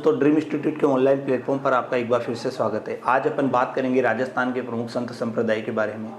दोस्तों, dream institute के online platform पर आपका एक बार फिर से स्वागत है। आज अपन बात करेंगे राजस्थान के प्रमुख संत संप्रदाय के बारे में।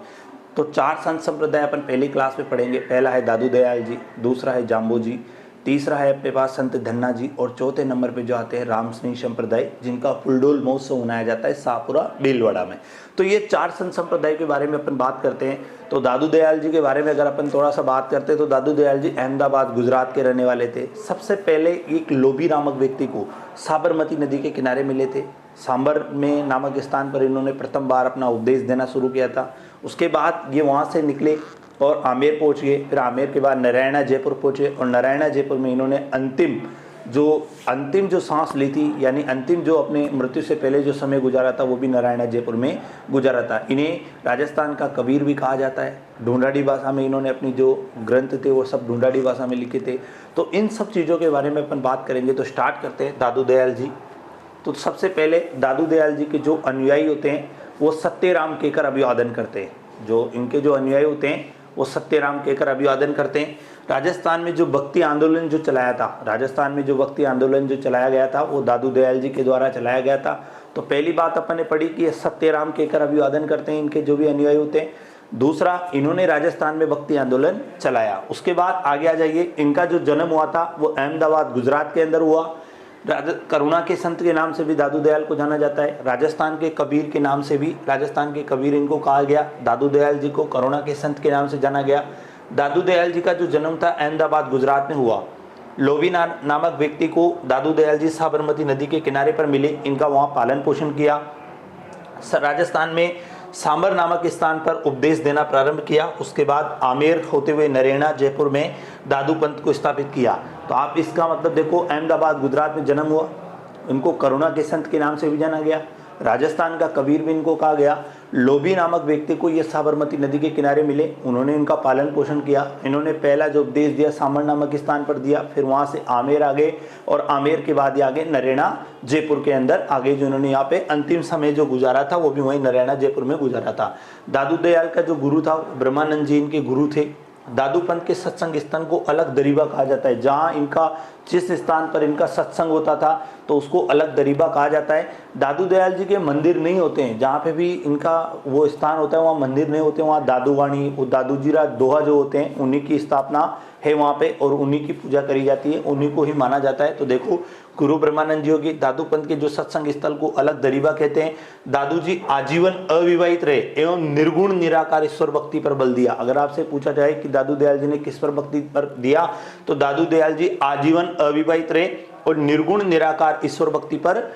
तो 4 संत संप्रदाय अपन पहली क्लास में पढ़ेंगे। पहला है दादू दयाल जी, दूसरा है जाम्बो जी, तीसरा है अपने पास संत धन्ना जी और चौथे नंबर पे जो आते हैं राम सिंह संप्रदाय, जिनका फुलडोल महोत्सव मनाया जाता है शाहपुरा भीलवाड़ा में। तो ये 4 संत संप्रदाय के बारे में अपन बात करते हैं। तो दादू दयाल जी के बारे में अगर अपन थोड़ा सा बात करते हैं तो दादू दयाल जी अहमदाबाद गुजरात के रहने वाले थे। सबसे पहले एक लोभी नामक व्यक्ति को साबरमती नदी के किनारे मिले थे। सांबर में नामक स्थान पर इन्होंने प्रथम बार अपना उपदेश देना शुरू किया था। उसके बाद ये वहाँ से निकले और आमेर पहुँच गए। फिर आमेर के बाद नारायणा जयपुर पहुँचे और नारायणा जयपुर में इन्होंने अंतिम जो सांस ली थी, यानी अंतिम जो अपने मृत्यु से पहले जो समय गुजारा था वो भी नारायणा जयपुर में गुजारा था। इन्हें राजस्थान का कबीर भी कहा जाता है। ढूंढाड़ी भाषा में इन्होंने अपनी जो ग्रंथ थे वो सब ढूंढाड़ी भाषा में लिखे थे। तो इन सब चीज़ों के बारे में अपन बात करेंगे। तो स्टार्ट करते हैं दादू दयाल जी। तो सबसे पहले दादू दयाल जी के जो अनुयायी होते हैं वो सत्यराम कहकर अभिवादन करते हैं। जो इनके जो अनुयायी होते हैं वो सत्यराम कहकर अभिवादन करते हैं। राजस्थान में जो भक्ति आंदोलन जो चलाया था वो दादू दयाल जी के द्वारा चलाया गया था। तो पहली बात अपन ने पढ़ी कि ये सत्यराम कहकर अभिवादन करते हैं इनके जो भी अनुयायी होते हैं। दूसरा, इन्होंने राजस्थान में भक्ति आंदोलन चलाया। उसके बाद आगे आ जाइए, इनका जो जन्म हुआ था वो अहमदाबाद गुजरात के अंदर हुआ। करुणा के संत के नाम से भी दादू दयाल को जाना जाता है। राजस्थान के कबीर के नाम से भी, राजस्थान के कबीर इनको कहा गया। दादू दयाल जी को करुणा के संत के नाम से जाना गया। दादू दयाल जी का जो जन्म था अहमदाबाद गुजरात में हुआ। लोभी नामक व्यक्ति को दादू दयाल जी साबरमती नदी के किनारे पर मिले, इनका वहाँ पालन पोषण किया। राजस्थान में सांबर नामक स्थान पर उपदेश देना प्रारंभ किया। उसके बाद आमेर होते हुए नारायणा जयपुर में दादू पंथ को स्थापित किया। तो आप इसका मतलब देखो, अहमदाबाद गुजरात में जन्म हुआ, इनको करुणा के संत के नाम से भी जाना गया। राजस्थान का कबीर भी इनको कहा गया। लोभी नामक व्यक्ति को ये साबरमती नदी के किनारे मिले, उन्होंने इनका पालन पोषण किया। इन्होंने पहला जो उपदेश दिया सांबर नामक स्थान पर दिया, फिर वहाँ से आमेर आ गए और आमेर के बाद आगे नारायणा जयपुर के अंदर आगे जो इन्होंने यहाँ पे अंतिम समय जो गुजारा था वो भी वहीं नारायणा जयपुर में गुजारा था। दादू दयाल का जो गुरु था ब्रह्मानंद जी इनके गुरु थे। दादू पंथ के सत्संग स्थान को अलग दरीबा कहा जाता है। जहाँ इनका जिस स्थान पर इनका सत्संग होता था तो उसको अलग दरीबा कहा जाता है। दादू दयाल जी के मंदिर नहीं होते हैं, जहाँ पे भी इनका वो स्थान होता है वहाँ मंदिर नहीं होते। वहाँ दादू वाणी, वो दादू जीरा दोहा जो होते हैं उन्हीं की स्थापना है वहाँ पे और उन्हीं की पूजा करी जाती है, उन्हीं को ही माना जाता है। तो देखो, गुरु ब्रह्मानंद जी होगी, दादू पंथ के जो सत्संग स्थल को अलग दरीबा कहते हैं। दादू जी आजीवन अविवाहित रहे एवं निर्गुण निराकार ईश्वर भक्ति पर बल दिया। अगर आपसे पूछा जाए कि दादू दयाल जी ने किस पर भक्ति पर दिया, तो दादू दयाल जी आजीवन अविवाहित रहे और निर्गुण निराकार ईश्वर भक्ति पर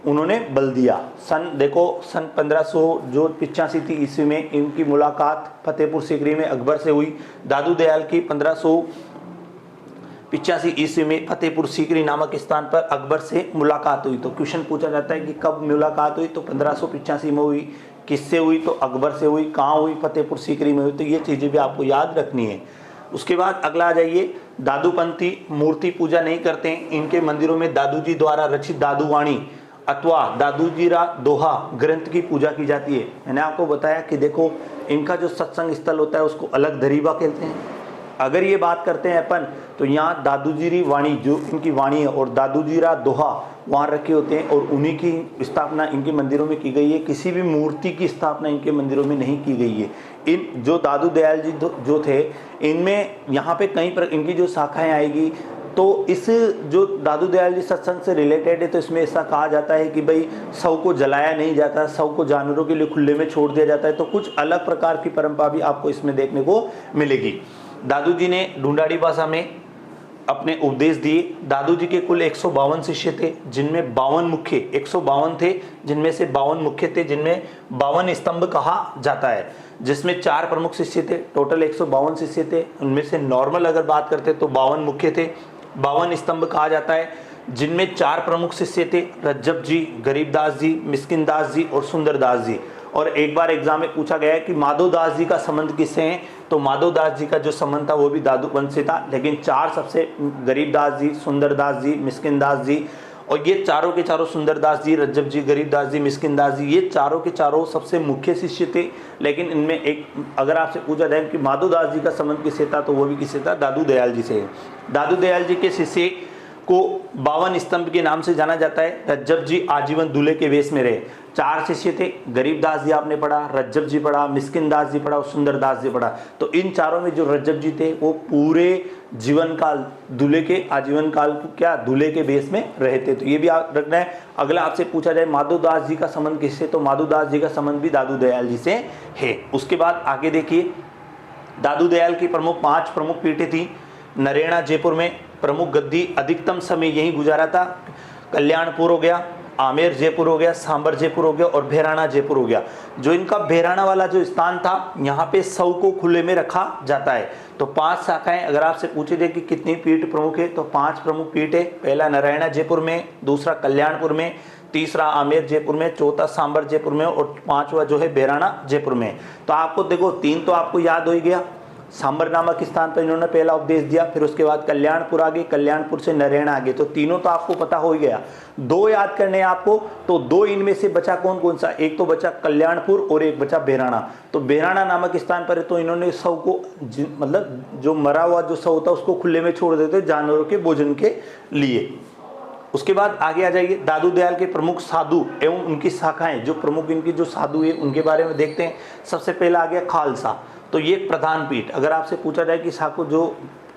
उन्होंने बल दिया। सन 1585 ईस्वी में इनकी मुलाकात फतेहपुर सीकरी में अकबर से हुई। दादू दयाल की 1585 ईस्वी में फतेहपुर सीकरी नामक स्थान पर अकबर से मुलाकात हुई। तो क्वेश्चन पूछा जाता है कि कब मुलाकात हुई, तो 1585 में हुई। किससे हुई, तो अकबर से हुई। कहाँ हुई, फतेहपुर सीकरी में हुई। तो ये चीज़ें भी आपको याद रखनी है। उसके बाद अगला आ जाइए, दादूपंथी मूर्ति पूजा नहीं करते हैं। इनके मंदिरों में दादू जी द्वारा रचित दादू वाणी अथवा दादू जीरा दोहा ग्रंथ की पूजा की जाती है। मैंने आपको बताया कि देखो, इनका जो सत्संग स्थल होता है उसको अलग दरीबा कहते हैं। अगर ये बात करते हैं अपन, तो यहाँ दादू जीरी वाणी जो इनकी वाणी है और दादू जीरा दोहा वहाँ रखे होते हैं और उन्हीं की स्थापना इनके मंदिरों में की गई है। किसी भी मूर्ति की स्थापना इनके मंदिरों में नहीं की गई है। इन जो दादू दयाल जी जो थे, इनमें यहाँ पे कहीं पर इनकी जो शाखाएं आएगी, तो इस जो दादू दयाल जी सत्संग से रिलेटेड है, तो इसमें ऐसा कहा जाता है कि भाई शव को जलाया नहीं जाता, शव को जानवरों के लिए खुले में छोड़ दिया जाता है। तो कुछ अलग प्रकार की परंपरा भी आपको इसमें देखने को मिलेगी। दादू जी ने ढूंढाड़ी भाषा में अपने उपदेश दिए। दादू जी के कुल 152 शिष्य थे, जिनमें 52 मुख्य 152 थे, जिनमें से 52 मुख्य थे, जिनमें 52 स्तंभ कहा जाता है, जिसमें 4 प्रमुख शिष्य थे। टोटल 152 शिष्य थे। उनमें से नॉर्मल अगर बात करते तो 52 मुख्य थे, 52 स्तंभ कहा जाता है, जिनमें 4 प्रमुख शिष्य थे, रज्जब जी, गरीबदास जी, मिस्किन दास जी और सुंदरदास जी। और एक बार एग्जाम में पूछा गया है कि माधोदास जी का संबंध किससे है, तो माधोदास जी का जो संबंध था वो भी दादू पंथ से था। लेकिन 4 सबसे, गरीबदास जी, सुंदरदास जी, मिस्किन दास जी, और ये चारों के चारों, सुंदरदास जी, रज्जब जी, गरीबदास जी, मिस्किन दास जी, ये चारों के चारों सबसे मुख्य शिष्य थे। लेकिन इनमें एक, अगर आपसे पूछा जाए कि माधोदास जी का संबंध किससे था, तो वो भी किससे था, दादू दयाल जी से। दादू दयाल जी के शिष्य को 52 स्तंभ के नाम से जाना जाता है। रज्जब जी आजीवन दूल्हे के वेश में रहे। 4 शिष्य थे, गरीबदास जी आपने पढ़ा, रज्जब जी पढ़ा, मिस्किन दास जी पढ़ा और सुंदरदास जी पढ़ा। तो इन चारों में जो रज्जब जी थे वो पूरे जीवन काल दूल्हे के आजीवन काल को क्या दूल्हे के वेश में रहे थे। तो ये भी आप रखना है। अगला आपसे पूछा जाए माधोदास जी का संबंध किससे, तो माधोदास जी का संबंध भी दादू दयाल जी से है। उसके बाद आगे देखिए, दादू दयाल की 5 प्रमुख पीठें थी। नरेना जयपुर में प्रमुख गद्दी अधिकतम समय यहीं गुजारा था। कल्याणपुर हो गया, आमेर जयपुर हो गया, सांबर जयपुर हो गया और भेराना जयपुर हो गया। जो इनका भेराना वाला जो स्थान था, यहाँ पे 100 को खुले में रखा जाता है। तो 5 शाखाएं, अगर आपसे पूछे जाए कि कितनी पीठ प्रमुख है, तो 5 प्रमुख पीठ है। पहला नारायणा जयपुर में, दूसरा कल्याणपुर में, तीसरा आमेर जयपुर में, चौथा सांबर जयपुर में और 5वां जो है भेराना जयपुर में। तो आपको देखो 3 तो आपको याद हो ही गया। सांबर नामक स्थान पर इन्होंने पहला उपदेश दिया, फिर उसके बाद कल्याणपुर आगे, कल्याणपुर से नरेना आगे। तो तीनों तो आपको पता हो ही गया। 2 याद करने हैं आपको, तो 2 इनमें से बचा कौन कौन सा, एक तो बचा कल्याणपुर और एक बचा भेराना। तो भेराना नामक स्थान पर तो इन्होंने 100 को मतलब जो मरा हुआ जो 100 था उसको खुले में छोड़ देते जानवरों के भोजन के लिए। उसके बाद आगे आ जाइए, दादू दयाल के प्रमुख साधु एवं उनकी शाखाएं, जो प्रमुख इनकी जो साधु है उनके बारे में देखते हैं। सबसे पहला आ गया खालसा। तो ये प्रधान पीठ, अगर आपसे पूछा जाए कि साको जो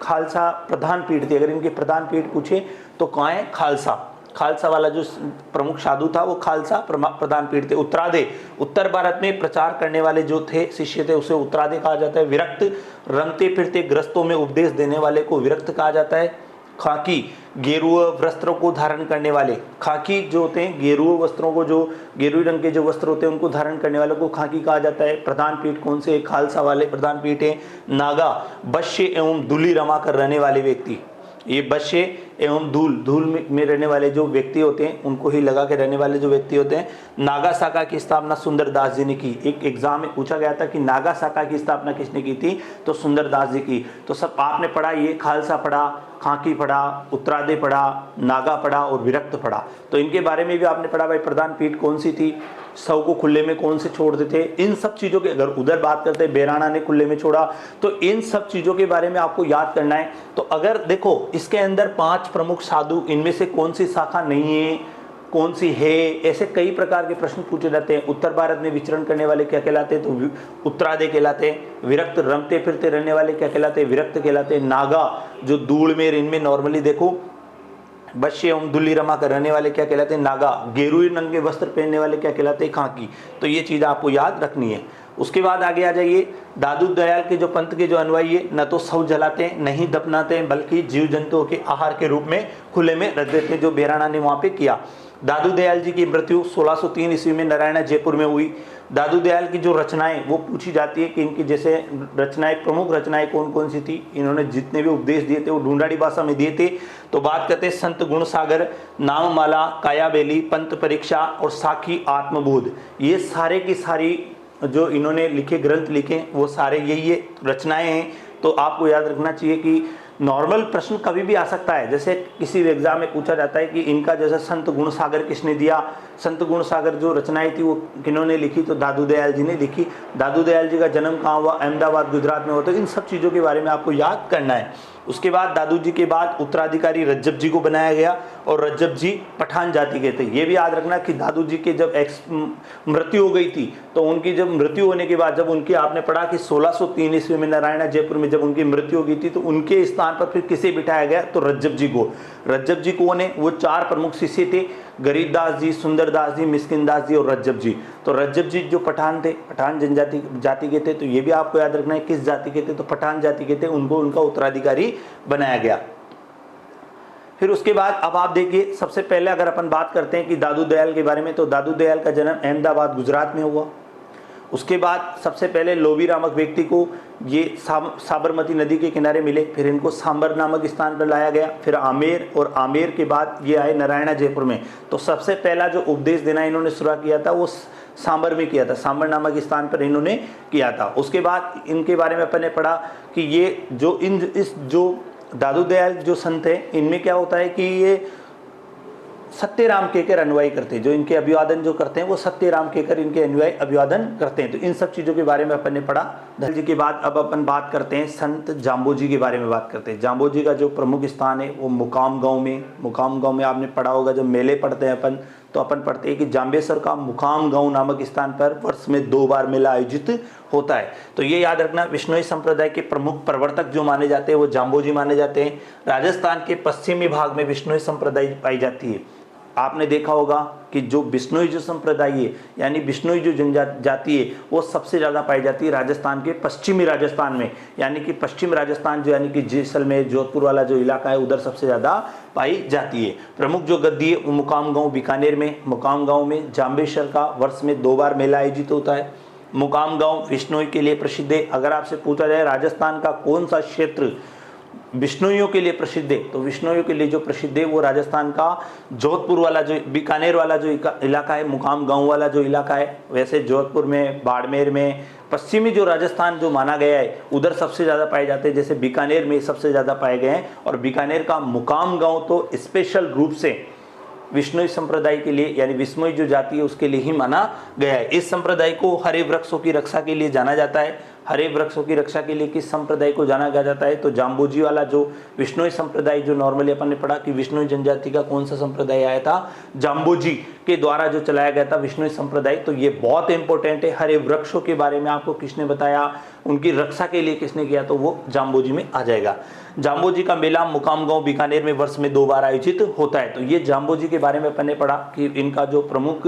खालसा प्रधान पीठ थी, अगर इनके प्रधान पीठ पूछे तो कहाँ है, खालसा। खालसा वाला जो प्रमुख साधु था वो खालसा प्रधान पीठ थे। उत्तरादे, उत्तर भारत में प्रचार करने वाले जो थे शिष्य थे उसे उत्तरादे कहा जाता है। विरक्त, रंगते फिरते ग्रस्तों में उपदेश देने वाले को विरक्त कहा जाता है। खाकी, गेरुआ वस्त्रों को धारण करने वाले, खाकी जो होते हैं गेरुआ वस्त्रों को, जो गेरुई रंग के जो वस्त्र होते हैं उनको धारण करने वालों को खाकी कहा जाता है। प्रधान पीठ कौन से, खालसा वाले प्रधान पीठ है। नागा, बश्य एवं दूली रमा कर रहने वाले व्यक्ति, ये बश्य एवं धूल में रहने वाले जो व्यक्ति होते हैं उनको ही लगा के रहने वाले जो व्यक्ति होते हैं। नागा शाखा की स्थापना सुंदरदास जी ने की। एक एग्जाम में पूछा गया था कि नागा शाखा की स्थापना किसने की थी, तो सुंदरदास जी की। तो सब आपने पढ़ा, ये खालसा पढ़ा, खाकी पढ़ा, उत्तरादे पढ़ा, नागा पढ़ा और विरक्त पढ़ा। तो इनके बारे में भी आपने पढ़ा भाई प्रधान पीठ कौन सी थी, 100 को खुले में कौन से छोड़ देते, इन सब चीज़ों के। अगर उधर बात करते हैं बेराना ने खुले में छोड़ा, तो इन सब चीज़ों के बारे में आपको याद करना है। तो अगर देखो इसके अंदर 5 प्रमुख साधु, इनमें से कौन सी शाखा नहीं है, कौन सी है, ऐसे कई प्रकार के प्रश्न पूछे जाते हैं। उत्तर भारत में विचरण करने वाले क्या कहलाते हैं, तो उत्तरादे कहलाते हैं। विरक्त, रमते फिरते रहने वाले क्या कहलाते हैं, विरक्त कहलाते हैं। नागा, जो धूल में इनमें नॉर्मली देखो बश्य एवं दुल्ली रमा कर रहने वाले क्या कहलाते हैं, नागा। गेरुई रंग के वस्त्र पहनने वाले क्या कहलाते हैं, खाकी। तो ये चीज़ आपको याद रखनी है। उसके बाद आगे आ जाइए, दादू दयाल के जो पंथ के जो अनुयायी है, न तो शव जलाते हैं, नहीं दफनाते हैं, बल्कि जीव जंतुओं के आहार के रूप में खुले में रख देते हैं, जो बेराना ने वहाँ पे किया। दादू दयाल जी की मृत्यु 1603 ईस्वी में नारायणा जयपुर में हुई। दादू दयाल की जो रचनाएं वो पूछी जाती है कि इनकी जैसे रचनाएं, प्रमुख रचनाएं कौन कौन सी थी, इन्होंने जितने भी उपदेश दिए थे वो ढूंढाड़ी भाषा में दिए थे। तो बात करते हैं संत गुण सागर, नाममाला, कायाबेली, पंत परीक्षा और साखी आत्मबोध। ये सारे की सारी जो इन्होंने लिखे ग्रंथ लिखे वो सारे यही रचनाएं हैं। तो आपको याद रखना चाहिए कि नॉर्मल प्रश्न कभी भी आ सकता है। जैसे किसी एग्जाम में पूछा जाता है कि इनका जैसे संत गुण सागर किसने दिया, संत गुण सागर जो रचनाएं थी वो किन्होंने लिखी, तो दादू दयाल जी ने लिखी। दादू दयाल जी का जन्म कहाँ हुआ, अहमदाबाद गुजरात में हुआ। तो इन सब चीज़ों के बारे में आपको याद करना है। उसके बाद दादू जी के बाद उत्तराधिकारी रज्जब जी को बनाया गया और रज्जब जी पठान जाति के थे। ये भी याद रखना कि दादू जी के जब मृत्यु हो गई थी, तो उनकी जब मृत्यु होने के बाद, जब उनकी आपने पढ़ा कि 1603 ईस्वी में नारायणा जयपुर में जब उनकी मृत्यु हो गई थी, तो उनके स्थान पर फिर किसे बिठाया गया, तो रज्जब जी को। रज्जब जी कौन है, वो 4 प्रमुख शिष्य थे, गरीबदास जी, सुंदरदास जी, मिस्किनदास जी और रज्जब जी। तो रज्जब जी जो पठान थे, पठान जनजाति जाति के थे। तो ये भी आपको याद रखना है किस जाति के थे, तो पठान जाति के थे। उनको उनका उत्तराधिकारी बनाया गया। फिर उसके बाद अब आप देखिए, सबसे पहले अगर अपन बात करते हैं कि दादू दयाल के बारे में, तो दादू दयाल का जन्म अहमदाबाद गुजरात में हुआ। उसके बाद सबसे पहले लोभी नामक व्यक्ति को ये साबरमती नदी के किनारे मिले, फिर इनको सांबर नामक स्थान पर लाया गया, फिर आमेर, और आमेर के बाद ये आए नारायणा जयपुर में। तो सबसे पहला जो उपदेश देना इन्होंने शुरू किया था वो सांबर में किया था, सांबर नामक स्थान पर इन्होंने किया था। उसके बाद इनके बारे में अपन ने पढ़ा कि ये जो दादू दयाल जो संत है, इनमें क्या होता है कि ये सत्यराम केकर अनुयायी करते हैं, जो इनके अभिवादन जो करते हैं वो सत्यराम केकर इनके अनुयायी अभिवादन करते हैं। तो इन सब चीज़ों के बारे में अपन ने पढ़ा। दयाल जी के बाद अब अपन बात करते हैं संत जाम्बोजी के बारे में बात करते हैं। जाम्बोजी का जो प्रमुख स्थान है वो मुकाम गाँव में आपने पढ़ा होगा। जब मेले पढ़ते हैं अपन तो अपन पढ़ते हैं कि जाम्बेश्वर का मुकाम गाँव नामक स्थान पर वर्ष में 2 बार मेला आयोजित होता है। तो ये याद रखना, विश्नोई संप्रदाय के प्रमुख प्रवर्तक जो माने जाते हैं वो जाम्बोजी माने जाते हैं। राजस्थान के पश्चिमी भाग में विश्नोई संप्रदाय पाई जाती है। आपने देखा होगा कि जो बिश्नोई जो संप्रदाय है यानी बिश्नोई जो जनजाति है वो सबसे ज़्यादा पाई जाती है राजस्थान के पश्चिमी राजस्थान में, यानी कि पश्चिम राजस्थान जो यानी कि जैसलमेर जोधपुर वाला जो इलाका है उधर सबसे ज़्यादा पाई जाती है। प्रमुख जो गद्दी है वो मुकाम गाँव बीकानेर में, मुकाम गाँव में जाम्बेश्वर का वर्ष में 2 बार मेला आयोजित होता है। मुकाम गाँव बिश्नोई के लिए प्रसिद्ध है। अगर आपसे पूछा जाए राजस्थान का कौन सा क्षेत्र बिश्नोइयों के लिए प्रसिद्ध है, तो बिश्नोइयों के लिए जो प्रसिद्ध है वो राजस्थान का जोधपुर वाला जो बीकानेर वाला जो इलाका है, मुकाम गाँव वाला जो इलाका है। वैसे जोधपुर में, बाड़मेर में, पश्चिमी जो राजस्थान जो माना गया है उधर सबसे ज़्यादा पाए जाते हैं। जैसे बीकानेर में सबसे ज़्यादा पाए गए हैं। और बीकानेर का मुकाम गाँव तो स्पेशल रूप से विश्नोई संप्रदाय के लिए यानी विश्नोई जो जाति है उसके लिए ही माना गया है। इस संप्रदाय को हरे वृक्षों की रक्षा के लिए जाना जाता है। हरे वृक्षों की रक्षा के लिए किस संप्रदाय को जाना जाता है, तो जाम्बोजी वाला जो विश्नोई संप्रदाय जो नॉर्मली अपन ने पढ़ा कि विश्नोई जनजाति का कौन सा संप्रदाय आया था, जाम्बोजी के द्वारा जो चलाया गया था विश्नोई संप्रदाय। तो ये बहुत इंपॉर्टेंट है। हरे वृक्षों के बारे में आपको किसने बताया, उनकी रक्षा के लिए किसने किया, तो वो जाम्बोजी में आ जाएगा। जाम्बोजी का मेला मुकाम गाँव बीकानेर में वर्ष में 2 बार आयोजित होता है। तो ये जाम्बोजी के बारे में अपन ने पढ़ा कि इनका जो प्रमुख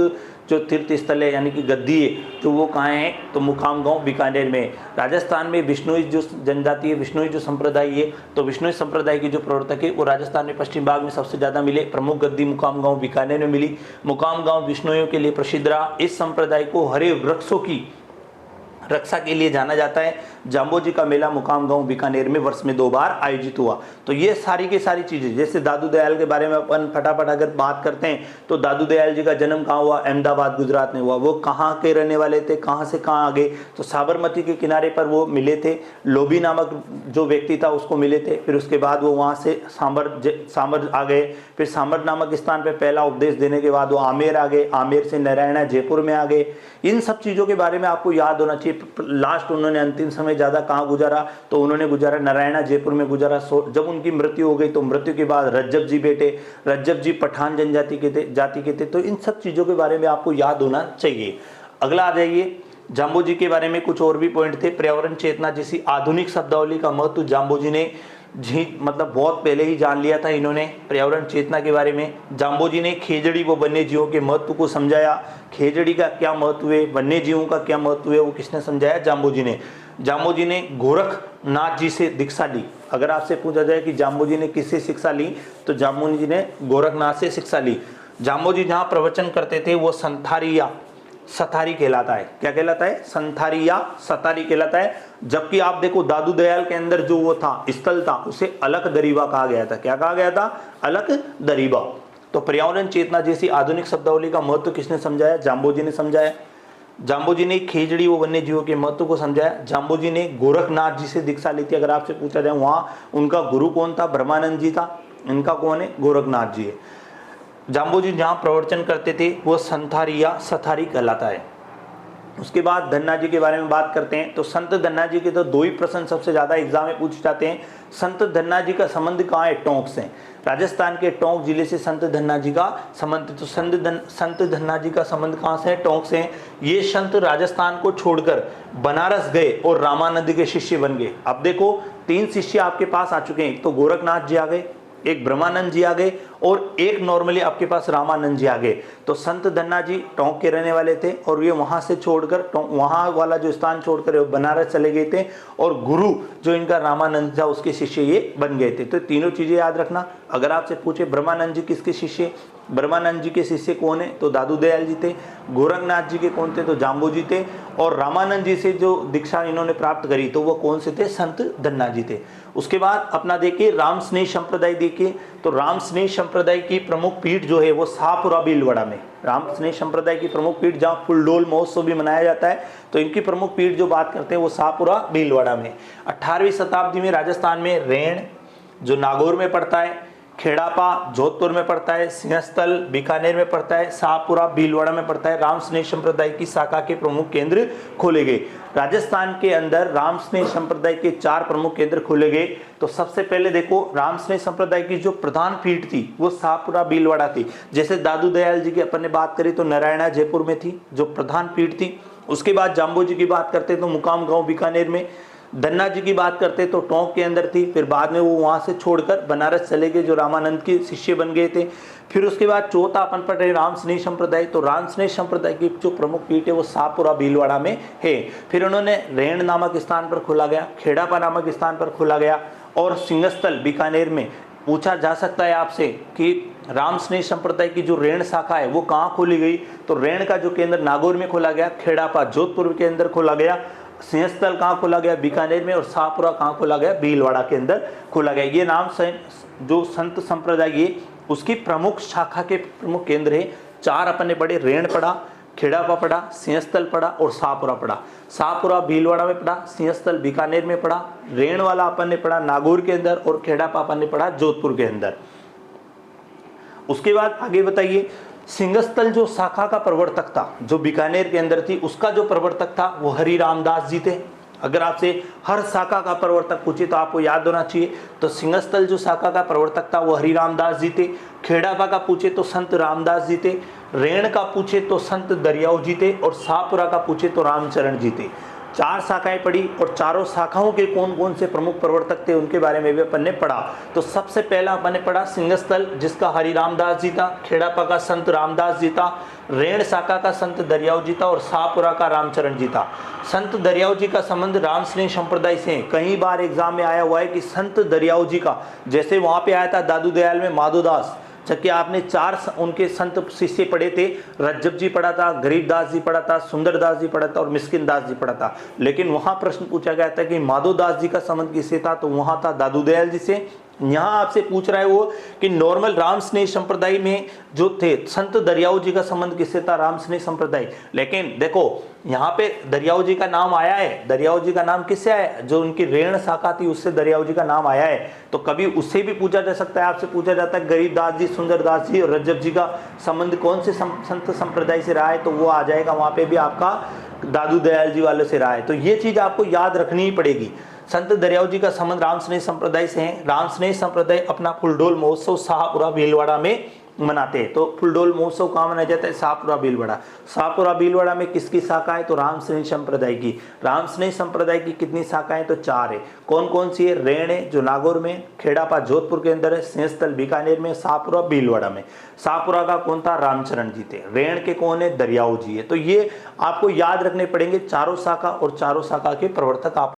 जो तीर्थ स्थल है यानी कि गद्दी है तो वो कहाँ है, तो मुकाम गाँव बीकानेर में। राजस्थान में बिश्नोई जो जनजाति है, बिश्नोई जो संप्रदाय है, तो बिश्नोई संप्रदाय के जो प्रवर्तक है वो राजस्थान में पश्चिम भाग में सबसे ज़्यादा मिले। प्रमुख गद्दी मुकाम गाँव बीकानेर में मिली। मुकाम गाँव बिश्नोइयों के लिए प्रसिद्ध रहा। इस संप्रदाय को हरे वृक्षों की रक्षा के लिए जाना जाता है। जाम्बोजी का मेला मुकाम गाँव बीकानेर में वर्ष में 2 बार आयोजित हुआ। तो ये सारी की सारी चीज़ें, जैसे दादू दयाल के बारे में अपन फटाफट अगर बात करते हैं तो दादू दयाल जी का जन्म कहाँ हुआ, अहमदाबाद गुजरात में हुआ। वो कहाँ के रहने वाले थे, कहाँ से कहाँ आ गए, तो साबरमती के किनारे पर वो मिले थे। लोभी नामक जो व्यक्ति था उसको मिले थे। फिर उसके बाद वो वहाँ से सांबर आ गए। फिर सांबर नामक स्थान पर पहला उपदेश देने के बाद वो आमेर आ गए। आमेर से नारायणा जयपुर में आ गए। इन सब चीज़ों के बारे में आपको याद होना चाहिए। लास्ट उन्होंने अंतिम समय ज़्यादा कहाँ गुजारा, तो उन्होंने गुजारा नारायणा जयपुर में गुजारा। जब उनकी मृत्यु हो गई तो मृत्यु के बाद रज्जब जी बेटे, रज्जब जी पठान जनजाति के थे। तो इन सब चीज़ों के बारे में आपको याद होना चाहिए। अगला आ जाइए, जाम्बोजी के बारे में कुछ और भी पॉइंट थे। पर्यावरण चेतना जैसी आधुनिक शब्दावली का महत्व जाम्बोजी ने मतलब बहुत पहले ही जान लिया था। इन्होंने पर्यावरण चेतना के बारे में जाम्बोजी ने खेजड़ी व वन्य जीवों के महत्व को समझाया। खेजड़ी का क्या महत्व है, वन्य जीवों का क्या महत्व है, वो किसने समझाया, जाम्बोजी ने। जाम्बोजी ने गोरखनाथ जी से दीक्षा ली। अगर आपसे पूछा जाए कि जाम्बोजी ने किससे शिक्षा ली, तो जाम्बोजी ने गोरखनाथ से शिक्षा ली। जाम्बोजी जहाँ प्रवचन करते थे वो संथारी या सतारी कहलाता है। क्या कहलाता है, संथारी या सतारी कहलाता है। जबकि आप देखो दादू दयाल के अंदर जो वो था स्थल था उसे अलख दरीबा कहा गया था। क्या कहा गया था, अलख दरीबा। तो पर्यावरण चेतना जैसी आधुनिक शब्दावली का महत्व किसने समझाया, जाम्बोजी ने समझाया। जाम्बोजी ने खेजड़ी व वन्य जीवों के महत्व को समझाया। जाम्बोजी ने गोरखनाथ जी से दीक्षा ली थी। अगर आपसे पूछा जाए वहाँ उनका गुरु कौन था, ब्रह्मानंद जी था। इनका कौन है, गोरखनाथ जी है। जाम्बोजी जहाँ प्रवचन करते थे वो संथारी या सथारी कहलाता है। उसके बाद धन्ना जी के बारे में बात करते हैं। तो संत धन्ना जी के तो 2 ही प्रश्न सबसे ज़्यादा एग्जाम में पूछे जाते हैं। संत धन्ना जी का संबंध कहाँ है, टोंक से। राजस्थान के टोंक जिले से संत धन्ना जी का संबंध। तो संत धन्ना जी का संबंध कहाँ से है, टोंक से। ये संत राजस्थान को छोड़कर बनारस गए और रामानंद के शिष्य बन गए। अब देखो 3 शिष्य आपके पास आ चुके हैं। एक तो गोरखनाथ जी आ गए, एक ब्रह्मानंद जी आ गए और एक नॉर्मली आपके पास रामानंद जी आ गए। तो संत धन्ना जी टोंक के रहने वाले थे और ये वहाँ से छोड़कर वहाँ वाला जो स्थान छोड़कर बनारस चले गए थे और गुरु जो इनका रामानंद था उसके शिष्य ये बन गए थे। तो तीनों चीज़ें याद रखना। अगर आपसे पूछे ब्रह्मानंद जी किसके शिष्य, ब्रह्मानंद जी के शिष्य कौन है, तो दादू दयाल जी थे। गोरखनाथ जी के कौन थे, तो जाम्बोजी थे। और रामानंद जी से जो दीक्षा इन्होंने प्राप्त करी तो वो कौन से थे, संत धन्ना जी थे। उसके बाद अपना देखिए राम स्नेह संप्रदाय देखिए। तो राम स्नेह संप्रदाय की प्रमुख पीठ जो है वो शाहपुरा भीलवाड़ा में। राम स्नेह संप्रदाय की प्रमुख पीठ जहाँ फुलडोल महोत्सव भी मनाया जाता है, तो इनकी प्रमुख पीठ जो बात करते हैं वो शाहपुरा भीलवाड़ा में। 18वीं शताब्दी में राजस्थान में रेण जो नागौर में पड़ता है, खेड़ापा जोधपुर में पड़ता है, सिंहस्थल बीकानेर में पड़ता है, शाहपुरा भीलवाड़ा में पड़ता है। राम स्नेह संप्रदाय की शाखा के प्रमुख केंद्र खोले गए। राजस्थान के अंदर राम स्नेह संप्रदाय के 4 प्रमुख केंद्र खोले गए। तो सबसे पहले देखो, राम स्नेह संप्रदाय की जो प्रधान पीठ थी वो शाहपुरा भीलवाड़ा थी। जैसे दादू दयाल जी की अपन ने बात करी तो नारायणा जयपुर में थी जो प्रधान पीठ थी। उसके बाद जाम्बो जी की बात करते तो मुकाम गांव बीकानेर में, धन्ना जी की बात करते तो टोंक के अंदर थी। फिर बाद में वो वहां से छोड़कर बनारस चले गए जो रामानंद के शिष्य बन गए थे। फिर उसके बाद चौथा अपन पढ़ रहे राम स्नेह संप्रदाय। तो राम स्नेह संप्रदाय की जो प्रमुख पीठ है वो शाहपुरा भीलवाड़ा में है। फिर उन्होंने रेण नामक स्थान पर खोला गया, खेड़ापा नामक स्थान पर खोला गया, और सिंहस्थल बीकानेर में। पूछा जा सकता है आपसे कि राम स्नेह संप्रदाय की जो रेण शाखा है वो कहाँ खोली गई, तो रेण का जो केंद्र नागौर में खोला गया, खेड़ापा जोधपुर के अंदर खोला गया, सिंहस्थल कहाँ खोला गया, बीकानेर में, और शाहपुरा कहाँ खोला गया, भीलवाड़ा के अंदर खोला गया। ये नाम जो संत संप्रदाय है उसकी प्रमुख शाखा के प्रमुख केंद्र है। 4 अपन ने पढ़े, रेण पढ़ा, खेड़ापा पढ़ा, सिंहस्थल पढ़ा और शाहपुरा पढ़ा। शाहपुरा भीलवाड़ा में पढ़ा, सिंहस्थल बीकानेर में पढ़ा, रेण वाला अपन ने पढ़ा नागौर के अंदर, और खेड़ापा अपन ने पढ़ा जोधपुर के अंदर। उसके बाद आगे बताइए, सिंहस्थल जो शाखा का प्रवर्तक था जो बीकानेर के अंदर थी, उसका जो प्रवर्तक था वो हरि रामदास जी थे। अगर आपसे हर शाखा का प्रवर्तक पूछे तो आपको याद होना चाहिए। तो सिंहस्थल जो शाखा का प्रवर्तक था वो हरि रामदास जी थे। खेड़ापा का पूछे तो संत रामदास जी थे। रेण का पूछे तो संत दरियाव जी थे। और शाहपुरा का पूछे तो रामचरण जी थे। 4 शाखाएं पढ़ी, और चारों शाखाओं के कौन कौन से प्रमुख प्रवर्तक थे उनके बारे में भी अपन ने पढ़ा। तो सबसे पहला अपन ने पढ़ा सिंहस्थल जिसका हरि रामदास जी था, खेड़ापा का संत रामदास जी था, रेण शाखा का संत दरियाव जी था, और शाहपुरा का रामचरण जी था। संत दरियाव जी का संबंध राम स्नेह संप्रदाय से है। कई बार एग्जाम में आया हुआ है कि संत दरियाव जी का, जैसे वहां पे आया था दादू दयाल में माधोदास, जबकि आपने 4 उनके संत शिष्य पढ़े थे, रज्जब जी पढ़ा था, गरीबदास जी पढ़ा था, सुंदरदास जी पढ़ा था, और मिस्किन दास जी पढ़ा था। लेकिन वहां प्रश्न पूछा गया था कि माधोदास जी का संबंध किससे था, तो वहां था दादू दयाल जी से। यहाँ आपसे पूछ रहा है वो कि नॉर्मल राम स्नेह संप्रदाय में जो थे संत दरियाव जी का संबंध किससे था, राम स्नेह संप्रदाय। लेकिन देखो यहाँ पे दरियाव जी का नाम आया है, दरियाव जी का नाम किससे आया है, जो उनकी रेण शाखा थी उससे दरियाव जी का नाम आया है। तो कभी उससे भी पूछा जा सकता है, आपसे पूछा जाता है गरीबदास जी, सुंदरदास जी और रज्जब जी का संबंध कौन से संत संप्रदाय से रहा है, तो वो आ जाएगा वहां पे भी आपका दादू दयाल जी वाले से रहा है। तो ये चीज आपको याद रखनी ही पड़ेगी। संत दरियाव जी का संबंध राम स्नेह संप्रदाय से है। राम स्नेह संप्रदाय अपना फुलडोल महोत्सव शाहपुरा भीलवाड़ा में मनाते हैं। तो फुलडोल महोत्सव कहाँ मनाया जाता है, शाहपुरा भीलवाड़ा। शाहपुरा भीलवाड़ा में किसकी शाखा है, तो राम स्नेह संप्रदाय की। राम स्नेह संप्रदाय की कितनी शाखाएं, तो 4 है। कौन कौन सी है, रेण है जो नागौर में, खेड़ापा जोधपुर के अंदर है, सिंहस्थल बीकानेर में, शाहपुरा भीलवाड़ा में। शाहपुरा का कौन था, रामचरण जी थे। रेण के कौन है, दरियाव जी है। तो ये आपको याद रखने पड़ेंगे चारों शाखा, और चारों शाखा के प्रवर्तक आप